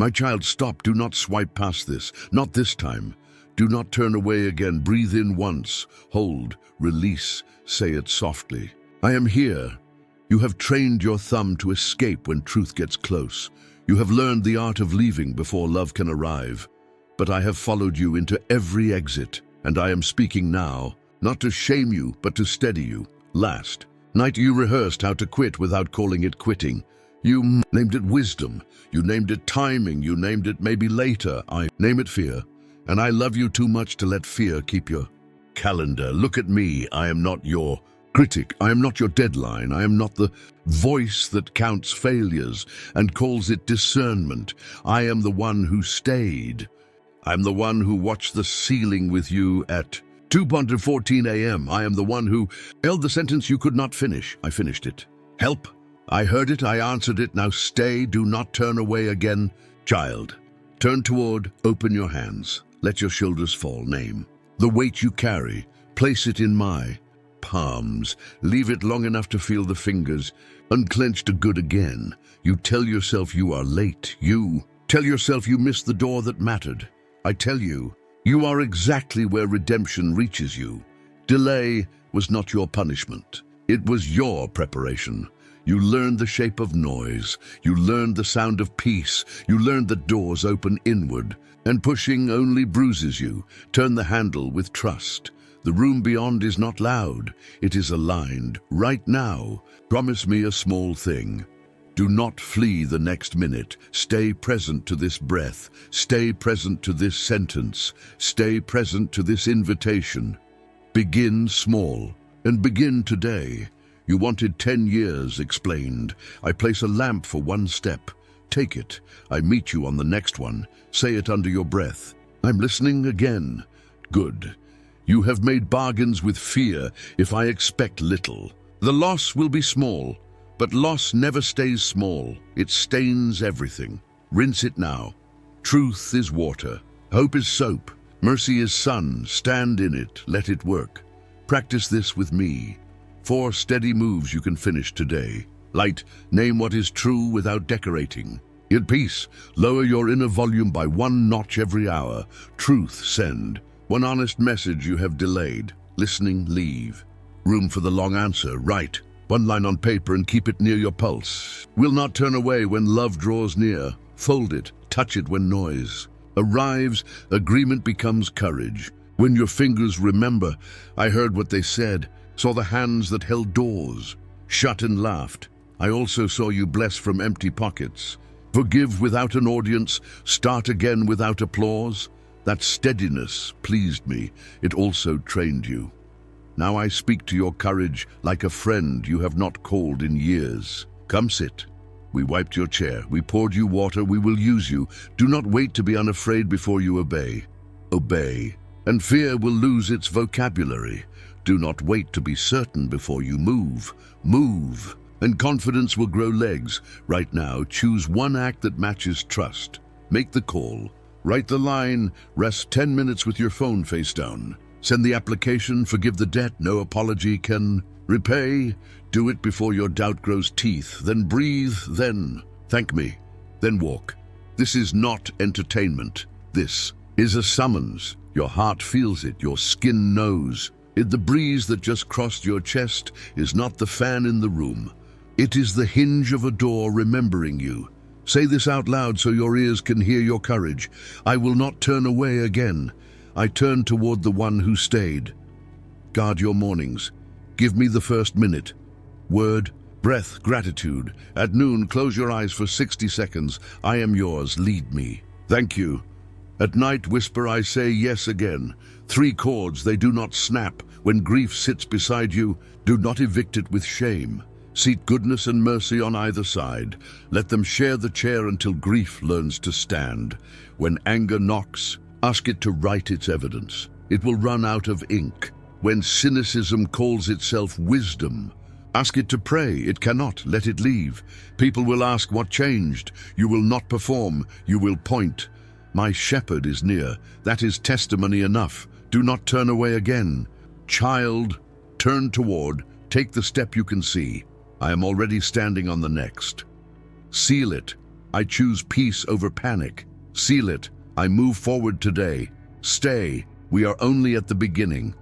My child, stop. Do not swipe past this. Not this time. Do not turn away again. Breathe in once. Hold. Release. Say it softly. I am here. You have trained your thumb to escape when truth gets close. You have learned the art of leaving before love can arrive. But I have followed you into every exit, and I am speaking now, not to shame you, but to steady you. Last night you rehearsed how to quit without calling it quitting. You named it wisdom. You named it timing. You named it maybe later. I name it fear. And I love you too much to let fear keep your calendar. Look at me. I am not your critic. I am not your deadline. I am not the voice that counts failures and calls it discernment. I am the one who stayed. I am the one who watched the ceiling with you at 2:14 a.m. I am the one who held the sentence you could not finish. I finished it. Help. I heard it. I answered it. Now stay. Do not turn away again. Child, turn toward. Open your hands. Let your shoulders fall. Name the weight you carry. Place it in my palms. Leave it long enough to feel the fingers. Unclench to good again. You tell yourself you are late. You tell yourself you missed the door that mattered. I tell you, you are exactly where redemption reaches you. Delay was not your punishment. It was your preparation. You learned the shape of noise. You learned the sound of peace. You learned that doors open inward, and pushing only bruises you. Turn the handle with trust. The room beyond is not loud. It is aligned. Right now, promise me a small thing. Do not flee the next minute. Stay present to this breath. Stay present to this sentence. Stay present to this invitation. Begin small, and begin today. You wanted 10 years explained. I place a lamp for one step. Take it. I meet you on the next one. Say it under your breath. I'm listening again. Good. You have made bargains with fear if I expect little. The loss will be small. But loss never stays small. It stains everything. Rinse it now. Truth is water. Hope is soap. Mercy is sun. Stand in it. Let it work. Practice this with me. 4 steady moves you can finish today. Light, name what is true without decorating. In peace, lower your inner volume by 1 notch every hour. Truth, send. 1 honest message you have delayed. Listening, leave. Room for the long answer. Write 1 line on paper and keep it near your pulse. Will not turn away when love draws near. Fold it, touch it when noise arrives. Agreement becomes courage. When your fingers remember, I heard what they said, saw the hands that held doors, shut and laughed. I also saw you bless from empty pockets. Forgive without an audience, start again without applause. That steadiness pleased me. It also trained you. Now I speak to your courage like a friend you have not called in years. Come sit. We wiped your chair. We poured you water. We will use you. Do not wait to be unafraid before you obey. Obey, and fear will lose its vocabulary. Do not wait to be certain before you move. Move, and confidence will grow legs. Right now, choose 1 act that matches trust. Make the call. Write the line. Rest 10 minutes with your phone face down. Send the application, forgive the debt no apology can repay. Do it before your doubt grows teeth. Then breathe, then thank me, then walk. This is not entertainment. This is a summons. Your heart feels it, your skin knows. The breeze that just crossed your chest is not the fan in the room. It is the hinge of a door remembering you. Say this out loud so your ears can hear your courage. I will not turn away again. I turn toward the one who stayed. Guard your mornings. Give me the first minute. Word, breath, gratitude. At noon, close your eyes for 60 seconds. I am yours. Lead me. Thank you. At night, whisper, I say yes again. 3 chords, they do not snap. When grief sits beside you, do not evict it with shame. Seat goodness and mercy on either side. Let them share the chair until grief learns to stand. When anger knocks, ask it to write its evidence. It will run out of ink. When cynicism calls itself wisdom, ask it to pray. It cannot. Let it leave. People will ask what changed. You will not perform. You will point. My shepherd is near. That is testimony enough. Do not turn away again. Child, turn toward. Take the step you can see. I am already standing on the next. Seal it. I choose peace over panic. Seal it. I move forward today. Stay. We are only at the beginning.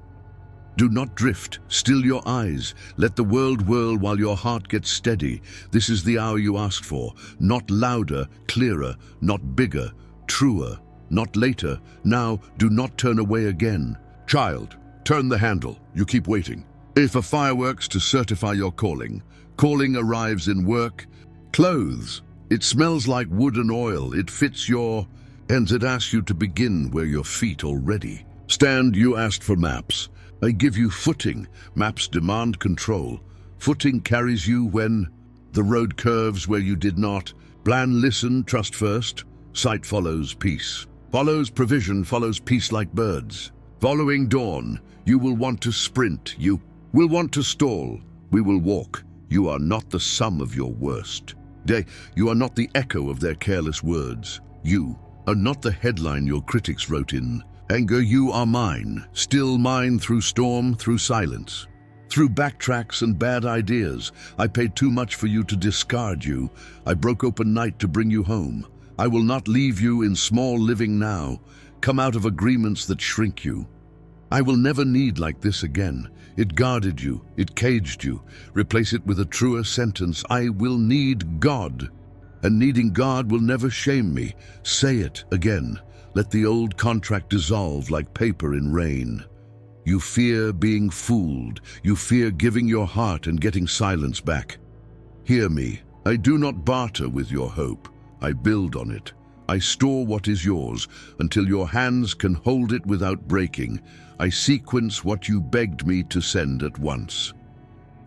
Do not drift. Still your eyes. Let the world whirl while your heart gets steady. This is the hour you asked for. Not louder, clearer, not bigger, truer, not later. Now, do not turn away again. Child, turn the handle. You keep waiting. If a fireworks to certify your calling. Calling arrives in work. Clothes. It smells like wood and oil. It fits your... And it asks you to begin where your feet already. Stand, you asked for maps. I give you footing. Maps demand control. Footing carries you when the road curves where you did not. Plan, listen, trust first. Sight follows peace. Follows provision, follows peace like birds. Following dawn, you will want to sprint. You will want to stall. We will walk. You are not the sum of your worst day. You are not the echo of their careless words. You are not the headline your critics wrote in. Anger, you are mine, still mine through storm, through silence. Through backtracks and bad ideas, I paid too much for you to discard you. I broke open night to bring you home. I will not leave you in small living now. Come out of agreements that shrink you. I will never need like this again. It guarded you, it caged you. Replace it with a truer sentence. I will need God. And needing God will never shame me. Say it again. Let the old contract dissolve like paper in rain. You fear being fooled. You fear giving your heart and getting silence back. Hear me. I do not barter with your hope. I build on it. I store what is yours until your hands can hold it without breaking. I sequence what you begged me to send at once.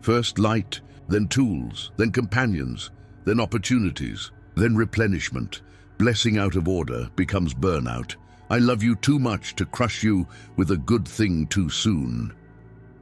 First light, then tools, then companions, then opportunities, then replenishment. Blessing out of order becomes burnout. I love you too much to crush you with a good thing too soon.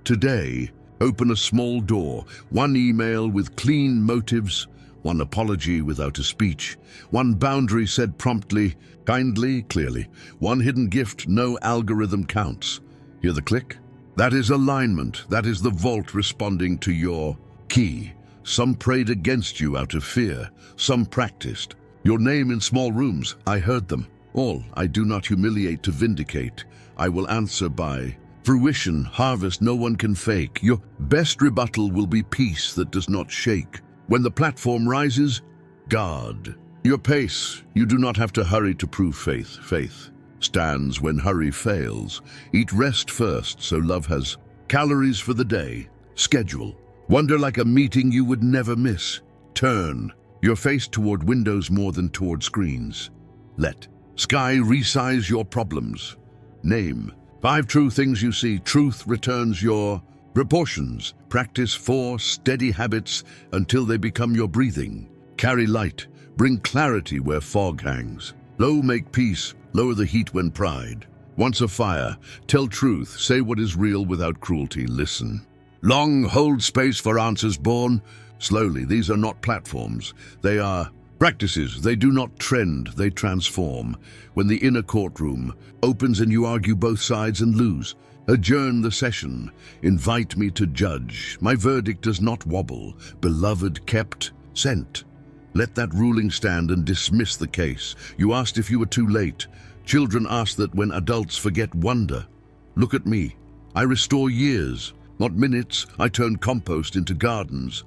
Today, open a small door, one email with clean motives, one apology without a speech, one boundary said promptly, kindly, clearly, one hidden gift no algorithm counts. Hear the click? That is alignment. That is the vault responding to your key. Some prayed against you out of fear. Some practiced. Your name in small rooms, I heard them. All I do not humiliate to vindicate. I will answer by fruition, harvest no one can fake. Your best rebuttal will be peace that does not shake. When the platform rises, guard your pace. You do not have to hurry to prove faith. Faith stands when hurry fails. Eat rest first, so love has calories for the day. Schedule. Wonder like a meeting you would never miss. Turn your face toward windows more than toward screens. Let sky resize your problems. Name 5 true things you see. Truth returns your proportions. Practice 4 steady habits until they become your breathing. Carry light. Bring clarity where fog hangs. Low, make peace. Lower the heat when pride. Once a fire. Tell truth. Say what is real without cruelty. Listen. Long, hold space for answers born. Slowly, these are not platforms. They are practices. They do not trend, they transform. When the inner courtroom opens and you argue both sides and lose, adjourn the session. Invite me to judge. My verdict does not wobble. Beloved, kept, sent. Let that ruling stand and dismiss the case. You asked if you were too late. Children ask that when adults forget wonder. Look at me. I restore years, not minutes. I turn compost into gardens.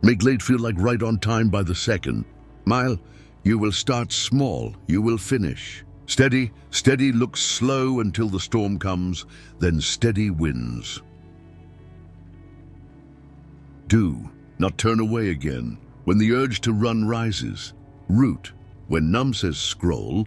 Make late feel like right on time by the second. Mile, you will start small, you will finish. Steady, steady looks slow until the storm comes, then steady wins. Do not turn away again when the urge to run rises. Root, when numb says scroll,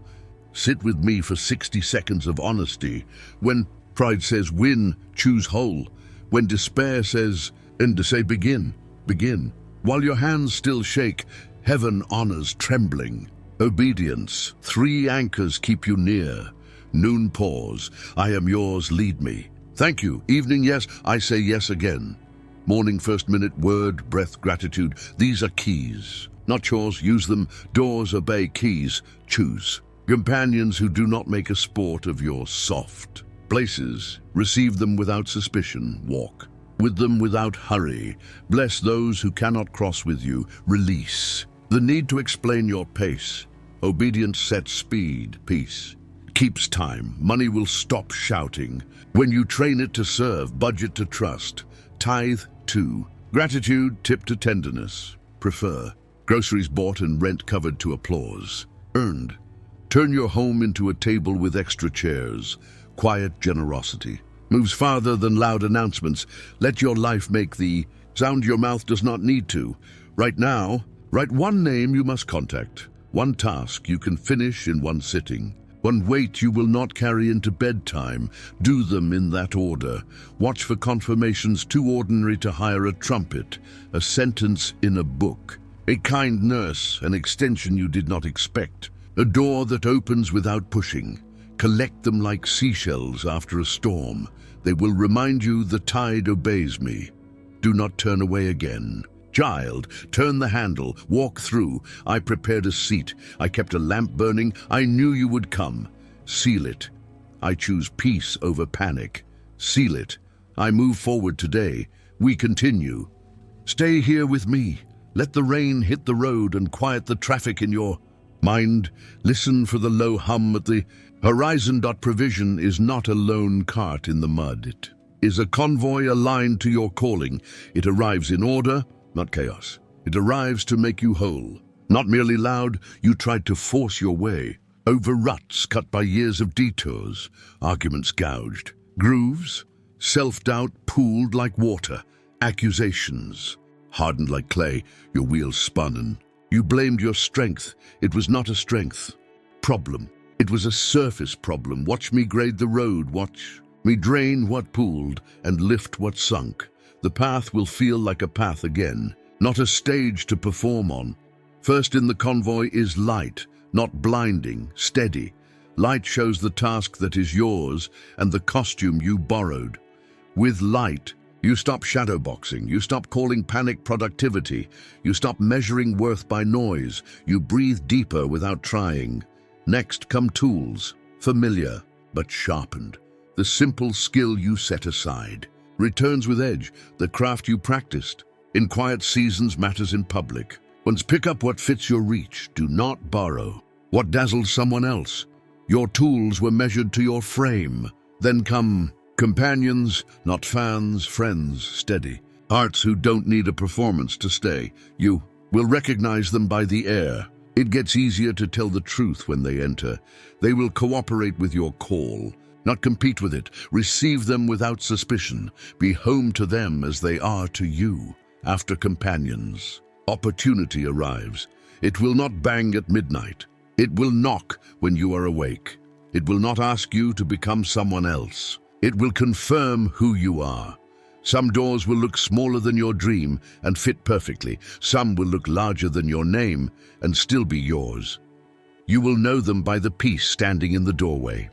sit with me for 60 seconds of honesty. When pride says win, choose whole. When despair says, and to say begin, begin. While your hands still shake, heaven honors trembling. Obedience, 3 anchors keep you near. Noon pause, I am yours, lead me. Thank you. Evening yes, I say yes again. Morning, first minute, word, breath, gratitude. These are keys. Not chores, use them. Doors, obey. Keys, choose. Companions who do not make a sport of your soft. Places, receive them without suspicion. Walk with them without hurry. Bless those who cannot cross with you. Release. The need to explain your pace. Obedience sets speed, peace. Keeps time. Money will stop shouting. When you train it to serve, budget to trust. Tithe to. Gratitude, tip to tenderness. Prefer. Groceries bought and rent covered to applause. Earned. Turn your home into a table with extra chairs. Quiet generosity. Moves farther than loud announcements. Let your life make the sound your mouth does not need to. Right now, write one name you must contact. One task you can finish in one sitting. One weight you will not carry into bedtime. Do them in that order. Watch for confirmations too ordinary to hire a trumpet. A sentence in a book. A kind nurse, an extension you did not expect. A door that opens without pushing. Collect them like seashells after a storm. They will remind you the tide obeys me. Do not turn away again. Child, turn the handle, walk through. I prepared a seat. I kept a lamp burning. I knew you would come. Seal it. I choose peace over panic. Seal it. I move forward today. We continue. Stay here with me. Let the rain hit the road and quiet the traffic in your mind. Listen for the low hum at the horizon. Provision is not a lone cart in the mud. It is a convoy aligned to your calling. It arrives in order, not chaos. It arrives to make you whole. Not merely loud, you tried to force your way. Over ruts cut by years of detours, arguments gouged. Grooves, self-doubt pooled like water. Accusations, hardened like clay, your wheels spun and you blamed your strength. It was not a strength. Problem. It was a surface problem. Watch me grade the road. Watch me drain what pooled and lift what sunk. The path will feel like a path again, not a stage to perform on. First in the convoy is light, not blinding, steady. Light shows the task that is yours and the costume you borrowed. With light, you stop shadowboxing, you stop calling panic productivity, you stop measuring worth by noise, you breathe deeper without trying. Next come tools, familiar but sharpened. The simple skill you set aside. Returns with edge, the craft you practiced. In quiet seasons matters in public. Once pick up what fits your reach, do not borrow. What dazzles someone else? Your tools were measured to your frame. Then come companions, not fans, friends, steady. Hearts who don't need a performance to stay. You will recognize them by the air. It gets easier to tell the truth when they enter. They will cooperate with your call. Not compete with it. Receive them without suspicion. Be home to them as they are to you. After companions, opportunity arrives. It will not bang at midnight. It will knock when you are awake. It will not ask you to become someone else. It will confirm who you are. Some doors will look smaller than your dream and fit perfectly. Some will look larger than your name and still be yours. You will know them by the peace standing in the doorway.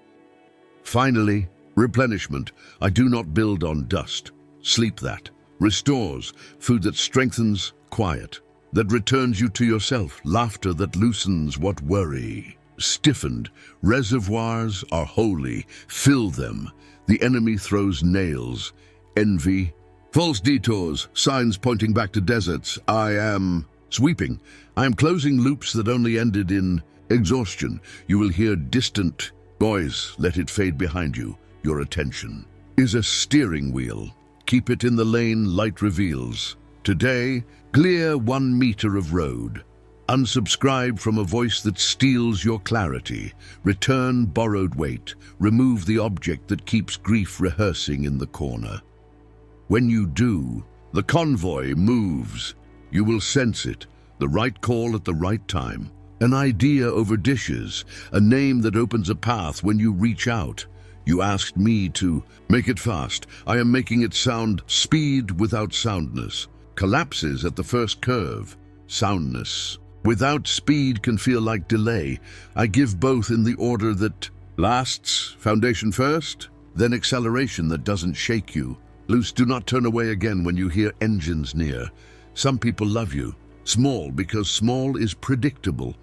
Finally, replenishment. I do not build on dust. Sleep that. Restores. Food that strengthens. Quiet. That returns you to yourself. Laughter that loosens what worry. Stiffened. Reservoirs are holy. Fill them. The enemy throws nails. Envy. False detours. Signs pointing back to deserts. I am sweeping. I am closing loops that only ended in exhaustion. You will hear distant noise, let it fade behind you. Your attention is a steering wheel. Keep it in the lane light reveals. Today, clear 1 meter of road. Unsubscribe from a voice that steals your clarity. Return borrowed weight. Remove the object that keeps grief rehearsing in the corner. When you do, the convoy moves. You will sense it, the right call at the right time. An idea over dishes, a name that opens a path when you reach out. You asked me to make it fast. I am making it sound speed without soundness. Collapses at the first curve. Soundness without speed can feel like delay. I give both in the order that lasts. Foundation first, then acceleration that doesn't shake you. Loose, do not turn away again when you hear engines near. Some people love you. Small because small is predictable.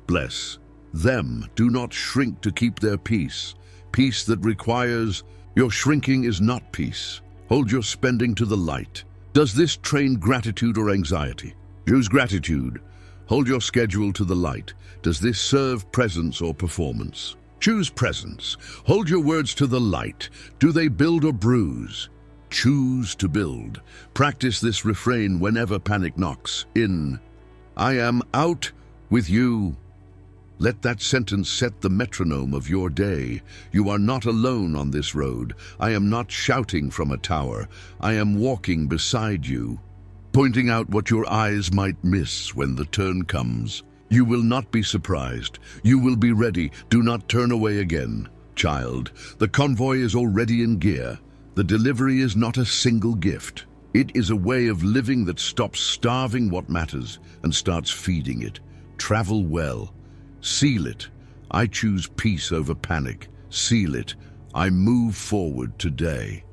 Bless them. Do not shrink to keep their peace. Peace that requires your shrinking is not peace. Hold your spending to the light. Does this train gratitude or anxiety? Choose gratitude. Hold your schedule to the light. Does this serve presence or performance? Choose presence. Hold your words to the light. Do they build or bruise? Choose to build. Practice this refrain whenever panic knocks. I am out with you. Let that sentence set the metronome of your day. You are not alone on this road. I am not shouting from a tower. I am walking beside you, pointing out what your eyes might miss when the turn comes. You will not be surprised. You will be ready. Do not turn away again. Child, the convoy is already in gear. The delivery is not a single gift. It is a way of living that stops starving what matters and starts feeding it. Travel well. Seal it. I choose peace over panic. Seal it. I move forward today.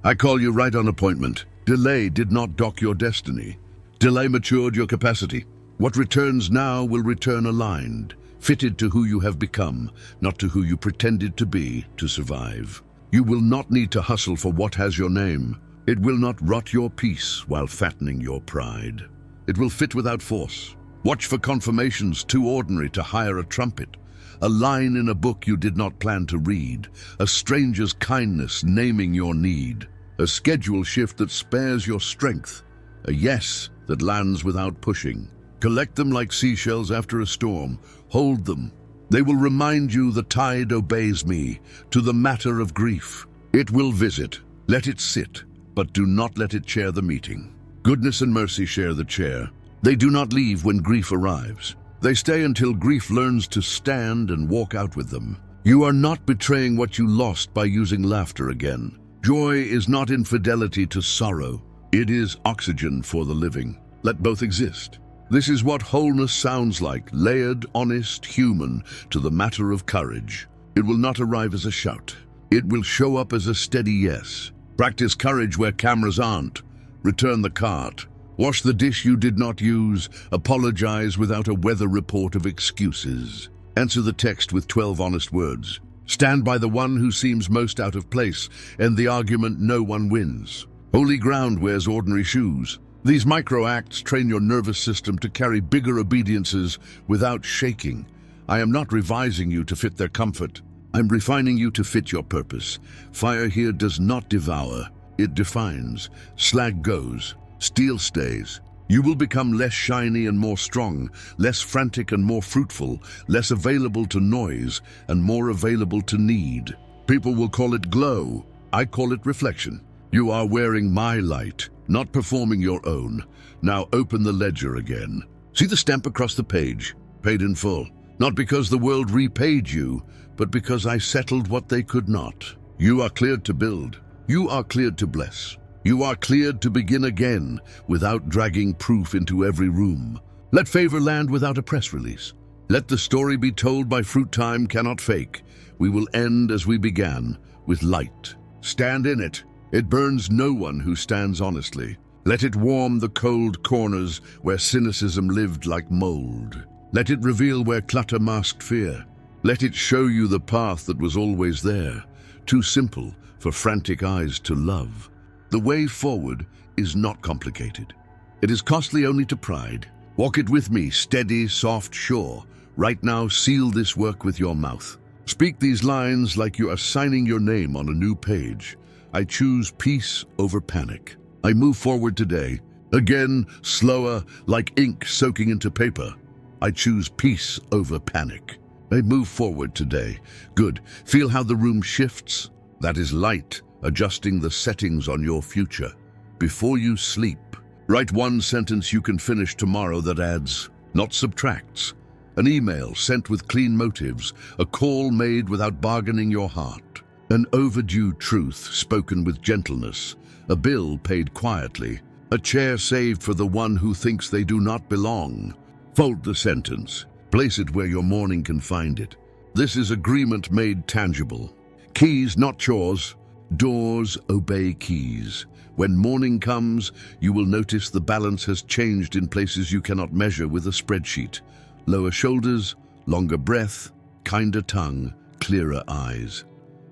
I call you right on appointment. Delay did not dock your destiny. Delay matured your capacity. What returns now will return aligned, fitted to who you have become, not to who you pretended to be to survive. You will not need to hustle for what has your name. It will not rot your peace while fattening your pride. It will fit without force. Watch for confirmations too ordinary to hire a trumpet. A line in a book you did not plan to read. A stranger's kindness naming your need. A schedule shift that spares your strength. A yes that lands without pushing. Collect them like seashells after a storm. Hold them. They will remind you the tide obeys me. To the matter of grief, it will visit. Let it sit, but do not let it chair the meeting. Goodness and mercy share the chair. They do not leave when grief arrives. They stay until grief learns to stand and walk out with them. You are not betraying what you lost by using laughter again. Joy is not infidelity to sorrow. It is oxygen for the living. Let both exist. This is what wholeness sounds like, layered, honest, human, to the matter of courage. It will not arrive as a shout. It will show up as a steady yes. Practice courage where cameras aren't. Return the cart. Wash the dish you did not use. Apologize without a weather report of excuses. Answer the text with 12 honest words. Stand by the one who seems most out of place. End the argument no one wins. Holy ground wears ordinary shoes. These micro-acts train your nervous system to carry bigger obediences without shaking. I am not revising you to fit their comfort. I'm refining you to fit your purpose. Fire here does not devour. It defines. Slag goes. Steel stays. You will become less shiny and more strong, less frantic and more fruitful, less available to noise and more available to need. People will call it glow. I call it reflection. You are wearing my light, not performing your own. Now open the ledger again. See the stamp across the page, paid in full. Not because the world repaid you, but because I settled what they could not. You are cleared to build. You are cleared to bless. You are cleared to begin again without dragging proof into every room. Let favor land without a press release. Let the story be told by fruit time cannot fake. We will end as we began, with light. Stand in it. It burns no one who stands honestly. Let it warm the cold corners where cynicism lived like mold. Let it reveal where clutter masked fear. Let it show you the path that was always there, too simple for frantic eyes to love. The way forward is not complicated. It is costly only to pride. Walk it with me, steady, soft, sure. Right now, seal this work with your mouth. Speak these lines like you are signing your name on a new page. I choose peace over panic. I move forward today. Again, slower, like ink soaking into paper. I choose peace over panic. I move forward today. Good. Feel how the room shifts? That is light, adjusting the settings on your future. Before you sleep, write one sentence you can finish tomorrow that adds, not subtracts. An email sent with clean motives, a call made without bargaining your heart. An overdue truth spoken with gentleness, a bill paid quietly, a chair saved for the one who thinks they do not belong. Fold the sentence. Place it where your morning can find it. This is agreement made tangible. Keys, not chores. Doors obey keys. When morning comes, you will notice the balance has changed in places you cannot measure with a spreadsheet. Lower shoulders, longer breath, kinder tongue, clearer eyes.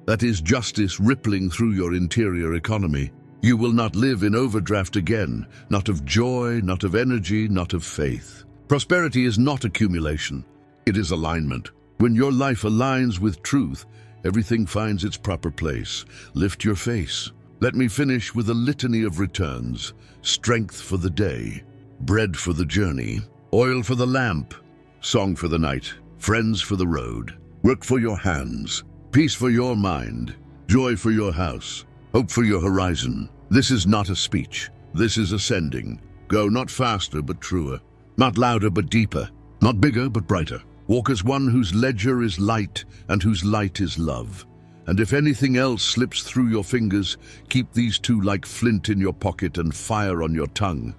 That is justice rippling through your interior economy. You will not live in overdraft again, not of joy, not of energy, not of faith. Prosperity is not accumulation. It is alignment. When your life aligns with truth, everything finds its proper place. Lift your face. Let me finish with a litany of returns. Strength for the day, bread for the journey, oil for the lamp, song for the night, friends for the road, work for your hands, peace for your mind, joy for your house, hope for your horizon. This is not a speech. This is ascending. Go not faster but truer, not louder but deeper, not bigger but brighter. Walk as one whose ledger is light and whose light is love. And if anything else slips through your fingers, keep these two like flint in your pocket and fire on your tongue.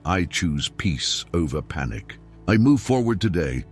I choose peace over panic. I move forward today.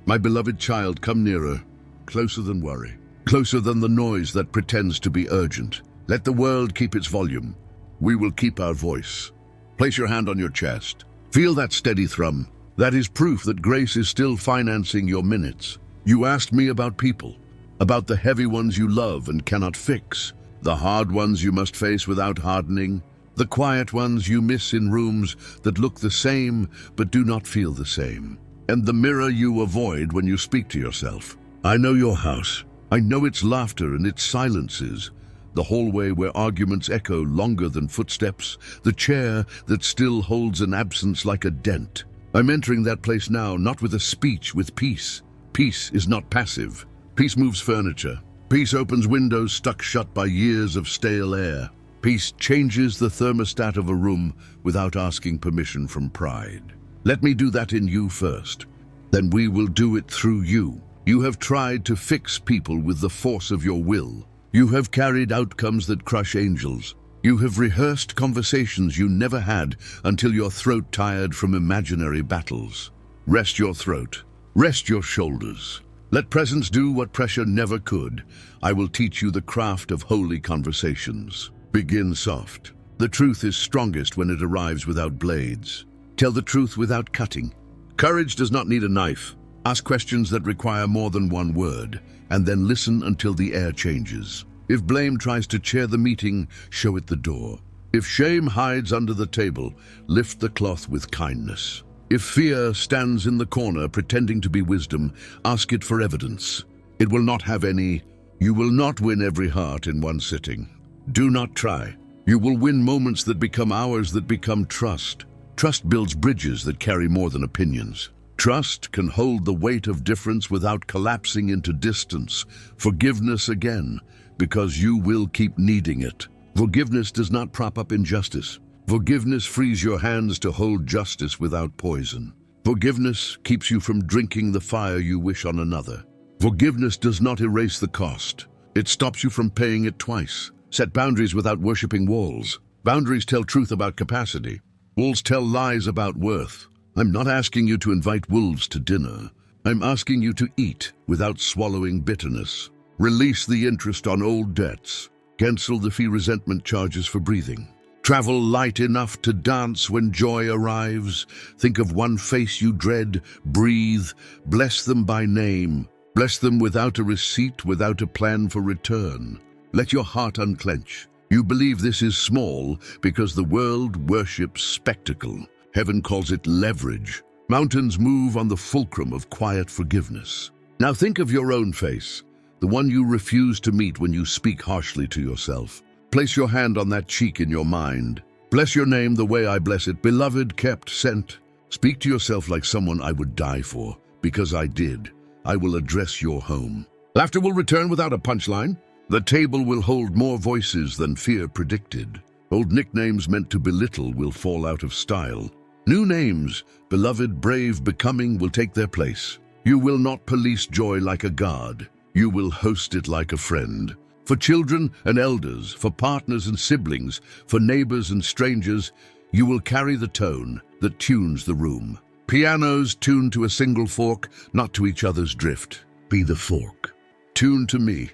My beloved child, come nearer, closer than worry, closer than the noise that pretends to be urgent. Let the world keep its volume. We will keep our voice. Place your hand on your chest. Feel that steady thrum. That is proof that grace is still financing your minutes. You asked me about people, about the heavy ones you love and cannot fix, the hard ones you must face without hardening, the quiet ones you miss in rooms that look the same but do not feel the same, and the mirror you avoid when you speak to yourself. I know your house. I know its laughter and its silences, the hallway where arguments echo longer than footsteps, the chair that still holds an absence like a dent. I'm entering that place now, not with a speech, with peace. Peace is not passive. Peace moves furniture. Peace opens windows stuck shut by years of stale air. Peace changes the thermostat of a room without asking permission from pride. Let me do that in you first. Then we will do it through you. You have tried to fix people with the force of your will. You have carried outcomes that crush angels. You have rehearsed conversations you never had until your throat tired from imaginary battles. Rest your throat. Rest your shoulders. Let presence do what pressure never could. I will teach you the craft of holy conversations. Begin soft. The truth is strongest when it arrives without blades. Tell the truth without cutting. Courage does not need a knife. Ask questions that require more than one word, and then listen until the air changes. If blame tries to chair the meeting, show it the door. If shame hides under the table, lift the cloth with kindness. If fear stands in the corner pretending to be wisdom, ask it for evidence. It will not have any. You will not win every heart in one sitting. Do not try. You will win moments that become hours, that become trust. Trust builds bridges that carry more than opinions. Trust can hold the weight of difference without collapsing into distance. Forgiveness again, because you will keep needing it. Forgiveness does not prop up injustice. Forgiveness frees your hands to hold justice without poison. Forgiveness keeps you from drinking the fire you wish on another. Forgiveness does not erase the cost. It stops you from paying it twice. Set boundaries without worshiping walls. Boundaries tell truth about capacity. Walls tell lies about worth. I'm not asking you to invite wolves to dinner. I'm asking you to eat without swallowing bitterness. Release the interest on old debts. Cancel the fee resentment charges for breathing. Travel light enough to dance when joy arrives. Think of one face you dread. Breathe. Bless them by name. Bless them without a receipt, without a plan for return. Let your heart unclench. You believe this is small because the world worships spectacle. Heaven calls it leverage. Mountains move on the fulcrum of quiet forgiveness. Now think of your own face, the one you refuse to meet when you speak harshly to yourself. Place your hand on that cheek in your mind. Bless your name the way I bless it, beloved, kept, sent. Speak to yourself like someone I would die for, because I did. I will address your home. Laughter will return without a punchline. The table will hold more voices than fear predicted. Old nicknames meant to belittle will fall out of style. New names, beloved, brave, becoming, will take their place. You will not police joy like a god. You will host it like a friend. For children and elders, for partners and siblings, for neighbors and strangers, you will carry the tone that tunes the room. Pianos tuned to a single fork, not to each other's drift. Be the fork. Tune to me.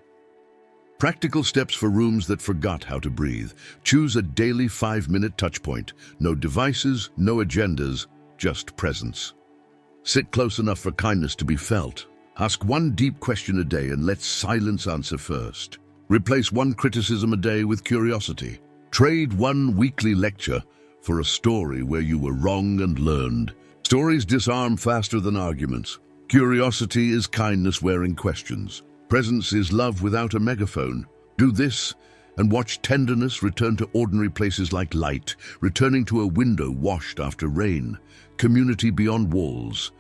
Practical steps for rooms that forgot how to breathe. Choose a daily 5-minute touchpoint. No devices, no agendas, just presence. Sit close enough for kindness to be felt. Ask one deep question a day and let silence answer first. Replace one criticism a day with curiosity. Trade one weekly lecture for a story where you were wrong and learned. Stories disarm faster than arguments. Curiosity is kindness wearing questions. Presence is love without a megaphone. Do this and watch tenderness return to ordinary places like light, returning to a window washed after rain. Community beyond walls.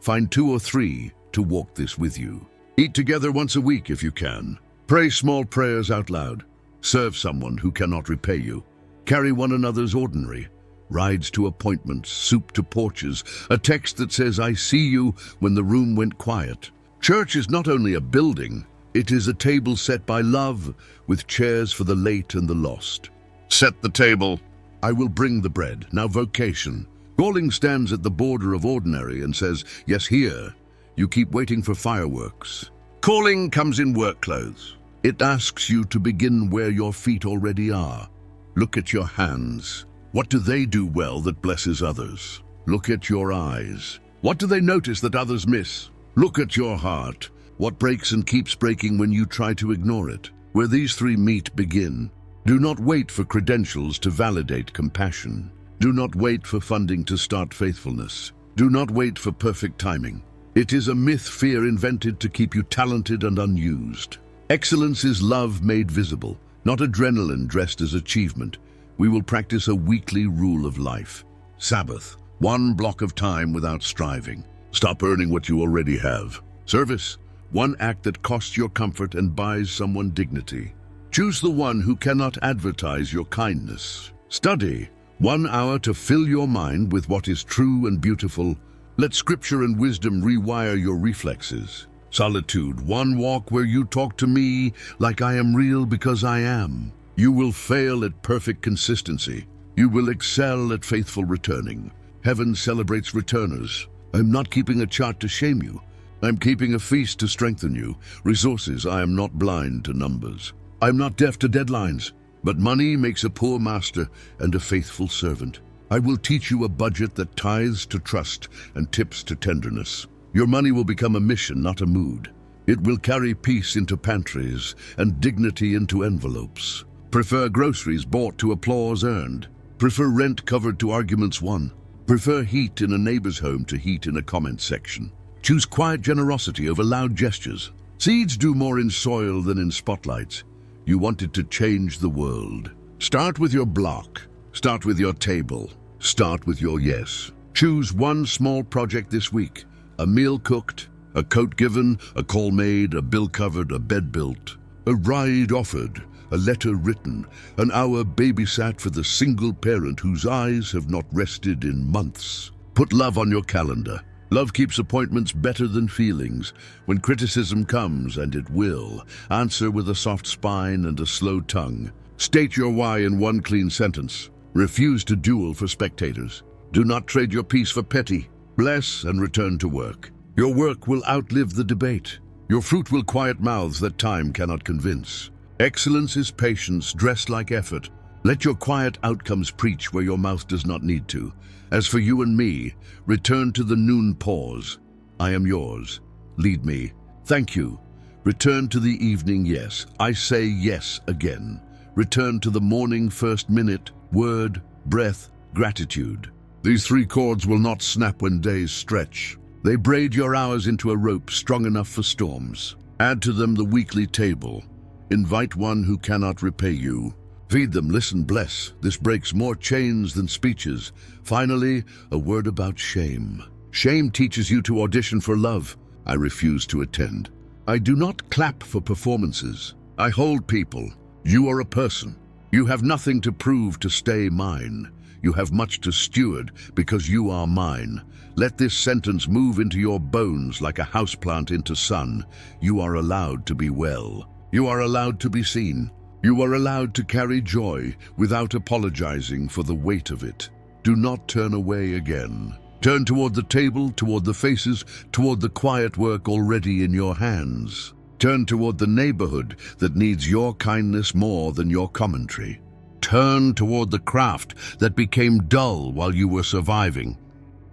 Find 2 or 3 to walk this with you. Eat together once a week if you can. Pray small prayers out loud. Serve someone who cannot repay you. Carry one another's ordinary. Rides to appointments, soup to porches, a text that says, "I see you," when the room went quiet. Church is not only a building, it is a table set by love, with chairs for the late and the lost. Set the table. I will bring the bread. Now vocation. Calling stands at the border of ordinary and says, "Yes, here." You keep waiting for fireworks. Calling comes in work clothes. It asks you to begin where your feet already are. Look at your hands. What do they do well that blesses others? Look at your eyes. What do they notice that others miss? Look at your heart. What breaks and keeps breaking when you try to ignore it? Where these 3 meet, begin. Do not wait for credentials to validate compassion. Do not wait for funding to start faithfulness. Do not wait for perfect timing. It is a myth fear invented to keep you talented and unused. Excellence is love made visible, not adrenaline dressed as achievement. We will practice a weekly rule of life. Sabbath, 1 block of time without striving. Stop earning what you already have. Service, 1 act that costs your comfort and buys someone dignity. Choose the one who cannot advertise your kindness. Study, 1 hour to fill your mind with what is true and beautiful. Let scripture and wisdom rewire your reflexes. Solitude, 1 walk where you talk to me like I am real because I am. You will fail at perfect consistency. You will excel at faithful returning. Heaven celebrates returners. I'm not keeping a chart to shame you. I'm keeping a feast to strengthen you. Resources, I am not blind to numbers. I'm not deaf to deadlines. But money makes a poor master and a faithful servant. I will teach you a budget that tithes to trust and tips to tenderness. Your money will become a mission, not a mood. It will carry peace into pantries and dignity into envelopes. Prefer groceries bought to applause earned. Prefer rent covered to arguments won. Prefer heat in a neighbor's home to heat in a comment section. Choose quiet generosity over loud gestures. Seeds do more in soil than in spotlights. You wanted to change the world. Start with your block. Start with your table. Start with your yes. Choose 1 small project this week. A meal cooked, a coat given, a call made, a bill covered, a bed built, a ride offered, a letter written, an hour babysat for the single parent whose eyes have not rested in months. Put love on your calendar. Love keeps appointments better than feelings. When criticism comes, and it will, answer with a soft spine and a slow tongue. State your why in 1 clean sentence. Refuse to duel for spectators. Do not trade your peace for petty. Bless and return to work. Your work will outlive the debate. Your fruit will quiet mouths that time cannot convince. Excellence is patience dressed like effort. Let your quiet outcomes preach where your mouth does not need to. As for you and me, return to the noon pause. I am yours. Lead me. Thank you. Return to the evening yes. I say yes again. Return to the morning first minute, word, breath, gratitude. These 3 chords will not snap when days stretch. They braid your hours into a rope strong enough for storms. Add to them the weekly table. Invite one who cannot repay you. Feed them, listen, bless. This breaks more chains than speeches. Finally, a word about shame. Shame teaches you to audition for love. I refuse to attend. I do not clap for performances. I hold people. You are a person. You have nothing to prove to stay mine. You have much to steward because you are mine. Let this sentence move into your bones like a houseplant into sun. You are allowed to be well. You are allowed to be seen. You are allowed to carry joy without apologizing for the weight of it. Do not turn away again. Turn toward the table, toward the faces, toward the quiet work already in your hands. Turn toward the neighborhood that needs your kindness more than your commentary. Turn toward the craft that became dull while you were surviving.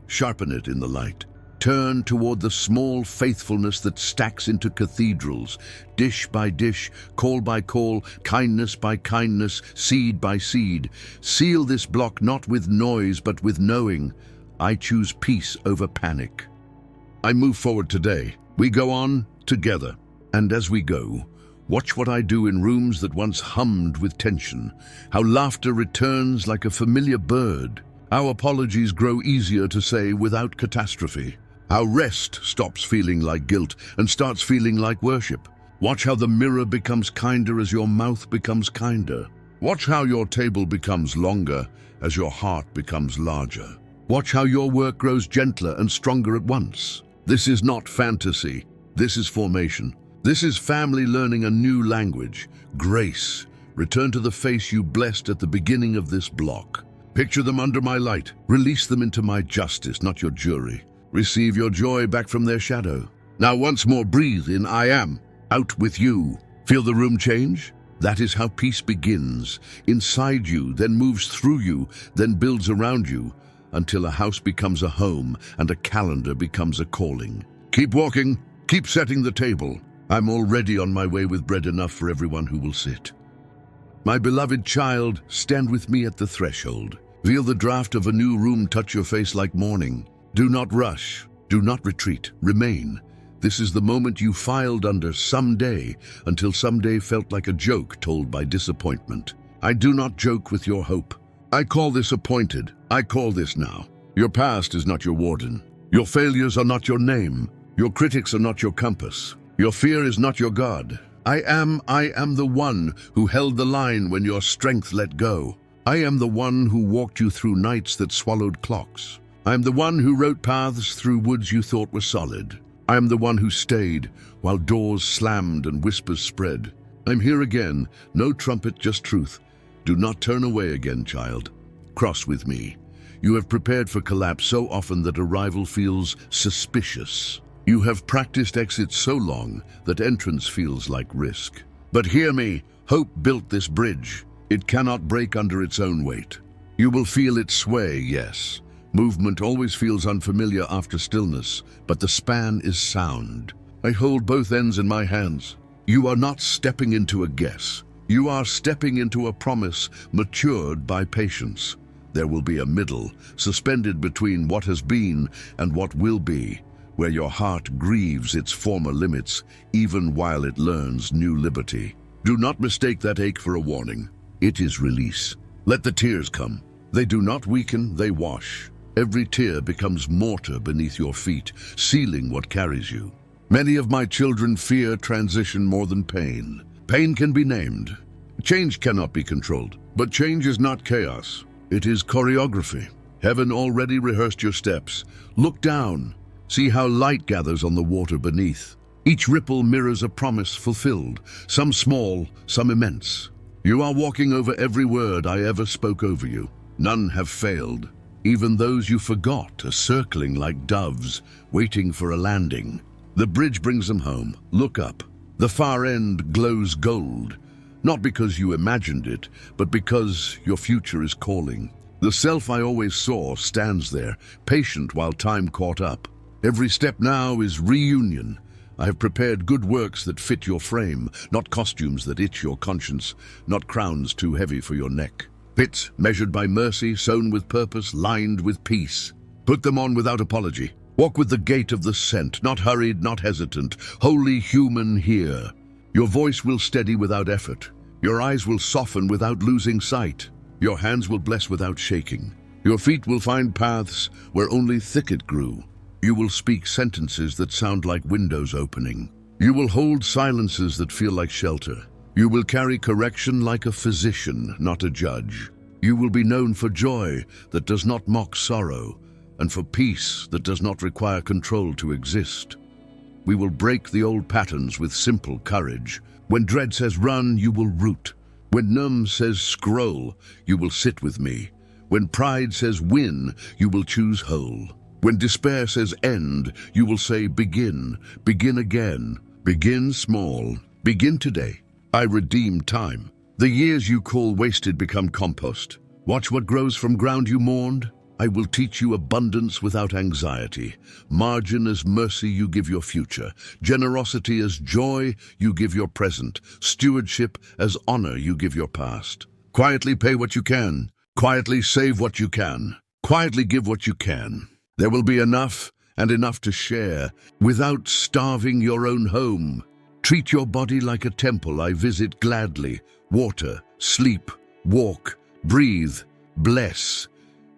Sharpen it in the light. Turn toward the small faithfulness that stacks into cathedrals, dish by dish, call by call, kindness by kindness, seed by seed. Seal this block not with noise but with knowing. I choose peace over panic. I move forward today. We go on together. And as we go, watch what I do in rooms that once hummed with tension, how laughter returns like a familiar bird, how apologies grow easier to say without catastrophe, how rest stops feeling like guilt and starts feeling like worship. Watch how the mirror becomes kinder as your mouth becomes kinder. Watch how your table becomes longer as your heart becomes larger. Watch how your work grows gentler and stronger at once. This is not fantasy. This is formation. This is family learning a new language, grace. Return to the face you blessed at the beginning of this block. Picture them under my light. Release them into my justice, not your jury. Receive your joy back from their shadow. Now once more breathe in I am. Out with you. Feel the room change? That is how peace begins. Inside you, then moves through you, then builds around you, until a house becomes a home and a calendar becomes a calling. Keep walking. Keep setting the table. I'm already on my way with bread enough for everyone who will sit. My beloved child, stand with me at the threshold. Feel the draft of a new room touch your face like morning. Do not rush. Do not retreat. Remain. This is the moment you filed under someday, until someday felt like a joke told by disappointment. I do not joke with your hope. I call this appointed. I call this now. Your past is not your warden. Your failures are not your name. Your critics are not your compass. Your fear is not your God. I am the one who held the line when your strength let go. I am the one who walked you through nights that swallowed clocks. I am the one who wrote paths through woods you thought were solid. I am the one who stayed while doors slammed and whispers spread. I'm here again, no trumpet, just truth. Do not turn away again, child. Cross with me. You have prepared for collapse so often that arrival feels suspicious. You have practiced exit so long that entrance feels like risk. But hear me, hope built this bridge. It cannot break under its own weight. You will feel it sway, yes. Movement always feels unfamiliar after stillness, but the span is sound. I hold both ends in my hands. You are not stepping into a guess. You are stepping into a promise matured by patience. There will be a middle, suspended between what has been and what will be, where your heart grieves its former limits, even while it learns new liberty. Do not mistake that ache for a warning. It is release. Let the tears come. They do not weaken, they wash. Every tear becomes mortar beneath your feet, sealing what carries you. Many of my children fear transition more than pain. Pain can be named. Change cannot be controlled. But change is not chaos. It is choreography. Heaven already rehearsed your steps. Look down. See how light gathers on the water beneath. Each ripple mirrors a promise fulfilled, some small, some immense. You are walking over every word I ever spoke over you. None have failed. Even those you forgot are circling like doves, waiting for a landing. The bridge brings them home. Look up. The far end glows gold. Not because you imagined it, but because your future is calling. The self I always saw stands there, patient while time caught up. Every step now is reunion. I have prepared good works that fit your frame, not costumes that itch your conscience, not crowns too heavy for your neck. Pits measured by mercy, sewn with purpose, lined with peace. Put them on without apology. Walk with the gait of the scent, not hurried, not hesitant, wholly human here. Your voice will steady without effort. Your eyes will soften without losing sight. Your hands will bless without shaking. Your feet will find paths where only thicket grew. You will speak sentences that sound like windows opening. You will hold silences that feel like shelter. You will carry correction like a physician, not a judge. You will be known for joy that does not mock sorrow, and for peace that does not require control to exist. We will break the old patterns with simple courage. When dread says run, you will root. When numb says scroll, you will sit with me. When pride says win, you will choose whole. When despair says end, you will say begin, begin again, begin small, begin today. I redeem time. The years you call wasted become compost. Watch what grows from ground you mourned. I will teach you abundance without anxiety. Margin as mercy you give your future. Generosity as joy you give your present. Stewardship as honor you give your past. Quietly pay what you can. Quietly save what you can. Quietly give what you can. There will be enough and enough to share without starving your own home. Treat your body like a temple I visit gladly. Water, sleep, walk, breathe, bless.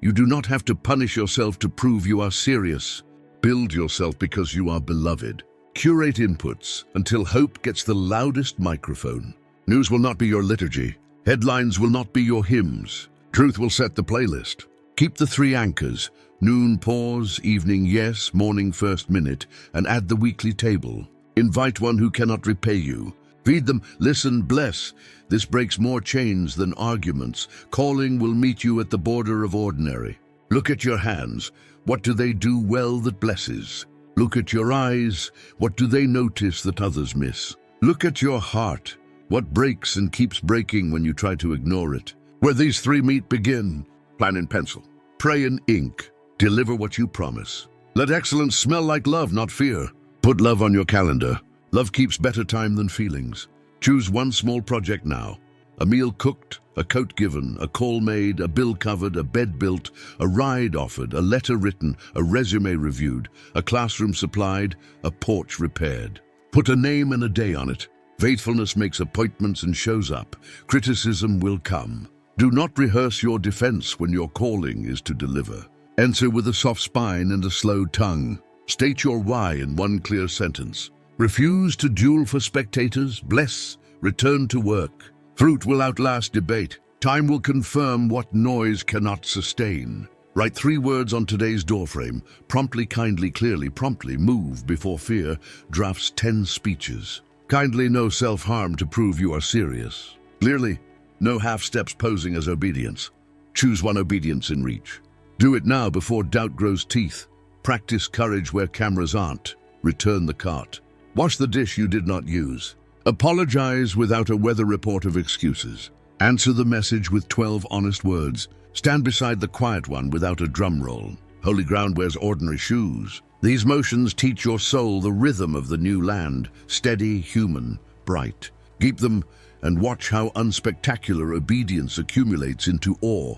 You do not have to punish yourself to prove you are serious. Build yourself because you are beloved. Curate inputs until hope gets the loudest microphone. News will not be your liturgy. Headlines will not be your hymns. Truth will set the playlist. Keep the 3 anchors: noon pause, evening yes, morning first minute, and add the weekly table. Invite one who cannot repay you. Feed them, listen, bless. This breaks more chains than arguments. Calling will meet you at the border of ordinary. Look at your hands. What do they do well that blesses? Look at your eyes. What do they notice that others miss? Look at your heart. What breaks and keeps breaking when you try to ignore it? Where these 3 meet, begin. Plan in pencil. Pray in ink. Deliver what you promise. Let excellence smell like love, not fear. Put love on your calendar. Love keeps better time than feelings. Choose one small project now. A meal cooked, a coat given, a call made, a bill covered, a bed built, a ride offered, a letter written, a resume reviewed, a classroom supplied, a porch repaired. Put a name and a day on it. Faithfulness makes appointments and shows up. Criticism will come. Do not rehearse your defense when your calling is to deliver. Answer with a soft spine and a slow tongue. State your why in one clear sentence. Refuse to duel for spectators. Bless. Return to work. Fruit will outlast debate. Time will confirm what noise cannot sustain. Write 3 words on today's doorframe. Promptly, kindly, clearly, promptly. Move before fear drafts 10 speeches. Kindly, no self-harm to prove you are serious. Clearly, no half steps posing as obedience. Choose one obedience in reach. Do it now before doubt grows teeth. Practice courage where cameras aren't. Return the cart. Wash the dish you did not use. Apologize without a weather report of excuses. Answer the message with 12 honest words. Stand beside the quiet one without a drum roll. Holy ground wears ordinary shoes. These motions teach your soul the rhythm of the new land. Steady, human, bright. Keep them and watch how unspectacular obedience accumulates into awe.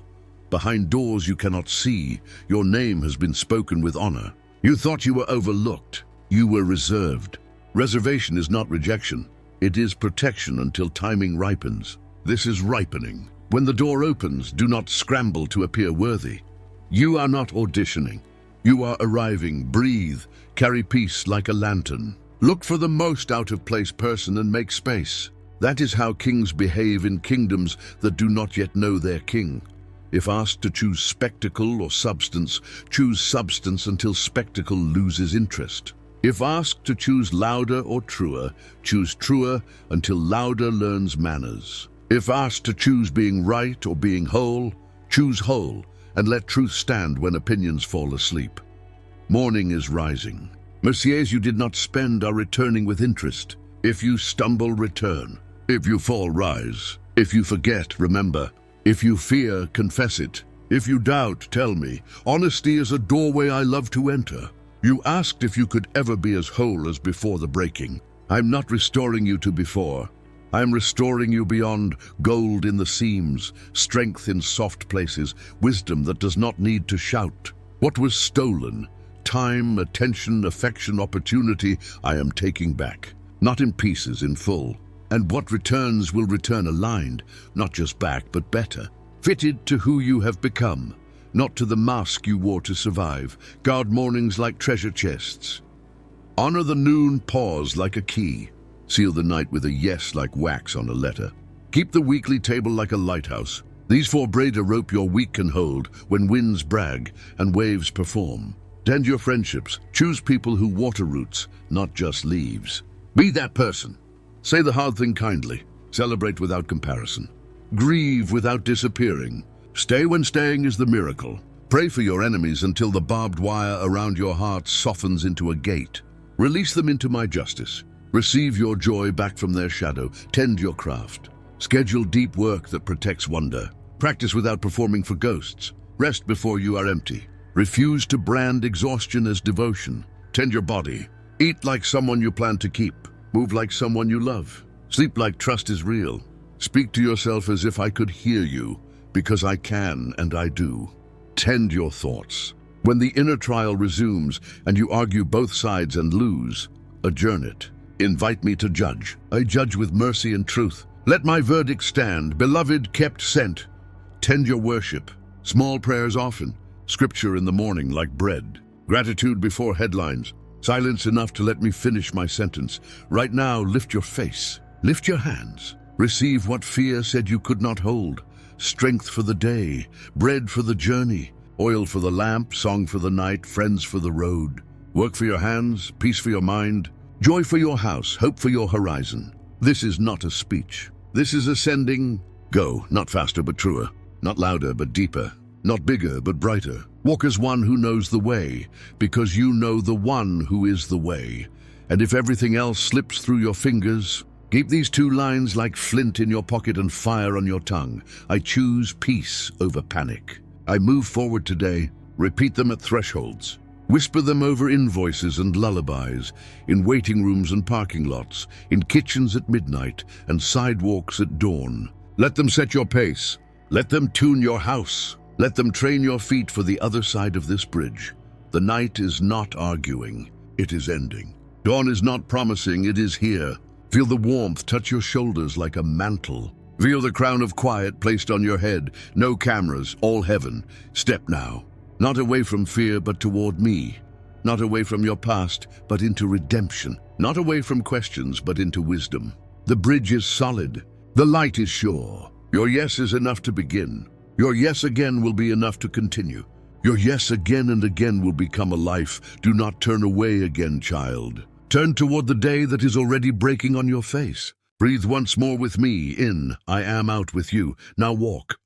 Behind doors you cannot see, your name has been spoken with honor. You thought you were overlooked. You were reserved. Reservation is not rejection. It is protection until timing ripens. This is ripening. When the door opens, do not scramble to appear worthy. You are not auditioning. You are arriving. Breathe. Carry peace like a lantern. Look for the most out-of-place person and make space. That is how kings behave in kingdoms that do not yet know their king. If asked to choose spectacle or substance, choose substance until spectacle loses interest. If asked to choose louder or truer, choose truer until louder learns manners. If asked to choose being right or being whole, choose whole and let truth stand when opinions fall asleep. Morning is rising. Merciers you did not spend are returning with interest. If you stumble, return. If you fall, rise. If you forget, remember. If you fear, confess it. If you doubt, tell me. Honesty is a doorway I love to enter. You asked if you could ever be as whole as before the breaking. I'm not restoring you to before. I'm restoring you beyond gold in the seams, strength in soft places, wisdom that does not need to shout. What was stolen? Time, attention, affection, opportunity, I am taking back. Not in pieces, in full. And what returns will return aligned, not just back, but better. Fitted to who you have become, not to the mask you wore to survive. Guard mornings like treasure chests. Honor the noon pause like a key. Seal the night with a yes like wax on a letter. Keep the weekly table like a lighthouse. These 4 braid a rope your week can hold when winds brag and waves perform. Tend your friendships. Choose people who water roots, not just leaves. Be that person. Say the hard thing kindly. Celebrate without comparison. Grieve without disappearing. Stay when staying is the miracle. Pray for your enemies until the barbed wire around your heart softens into a gate. Release them into my justice. Receive your joy back from their shadow. Tend your craft. Schedule deep work that protects wonder. Practice without performing for ghosts. Rest before you are empty. Refuse to brand exhaustion as devotion. Tend your body. Eat like someone you plan to keep. Move like someone you love. Sleep like trust is real. Speak to yourself as if I could hear you, because I can and I do. Tend your thoughts. When the inner trial resumes and you argue both sides and lose, adjourn it. Invite me to judge. I judge with mercy and truth. Let my verdict stand. Beloved, kept sent. Tend your worship. Small prayers often. Scripture in the morning like bread. Gratitude before headlines. Silence enough to let me finish my sentence. Right now, lift your face. Lift your hands. Receive what fear said you could not hold. Strength for the day. Bread for the journey. Oil for the lamp. Song for the night. Friends for the road. Work for your hands. Peace for your mind. Joy for your house. Hope for your horizon. This is not a speech. This is ascending. Go, not faster but truer. Not louder but deeper. Not bigger but brighter. Walk as one who knows the way, because you know the one who is the way. And if everything else slips through your fingers, keep these 2 lines like flint in your pocket and fire on your tongue. I choose peace over panic. I move forward today. Repeat them at thresholds. Whisper them over invoices and lullabies, in waiting rooms and parking lots, in kitchens at midnight and sidewalks at dawn. Let them set your pace. Let them tune your house. Let them train your feet for the other side of this bridge. The night is not arguing. It is ending. Dawn is not promising. It is here. Feel the warmth touch your shoulders like a mantle. Feel the crown of quiet placed on your head. No cameras, all heaven. Step now. Not away from fear, but toward me. Not away from your past, but into redemption. Not away from questions, but into wisdom. The bridge is solid. The light is sure. Your yes is enough to begin. Your yes again will be enough to continue. Your yes again and again will become a life. Do not turn away again, child. Turn toward the day that is already breaking on your face. Breathe once more with me in. I am out with you. Now walk.